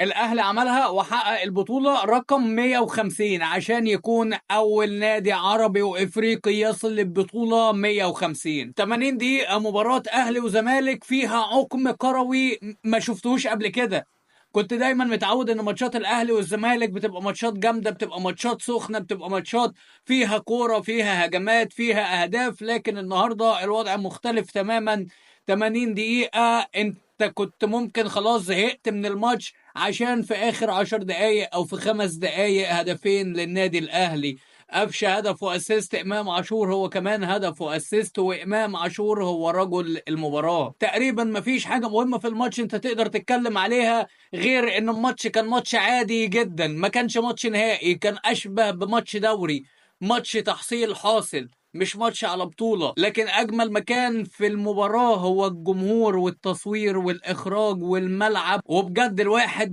الاهلي عملها وحقق البطوله رقم 150 عشان يكون اول نادي عربي وافريقي يصل للبطوله 150. 80 دقيقه مباراه اهلي وزمالك فيها عقم كروي ما شفتوش قبل كده. كنت دايما متعود ان ماتشات الاهلي والزمالك بتبقى ماتشات جامده، بتبقى ماتشات سخنه، بتبقى ماتشات فيها كوره، فيها هجمات، فيها اهداف. لكن النهارده الوضع مختلف تماما. 80 دقيقه انت كنت ممكن خلاص زهقت من الماتش عشان في اخر 10 دقايق او في 5 دقايق هدفين للنادي الاهلي. قفشه هدف واسيست، امام عاشور هو كمان هدف واسيست، وامام عاشور هو رجل المباراه. تقريبا مفيش حاجه مهمه في الماتش انت تقدر تتكلم عليها غير ان الماتش كان ماتش عادي جدا، ما كانش ماتش نهائي، كان اشبه بماتش دوري، ماتش تحصيل حاصل، مش ماتش على بطولة. لكن أجمل مكان في المباراة هو الجمهور والتصوير والإخراج والملعب، وبجد الواحد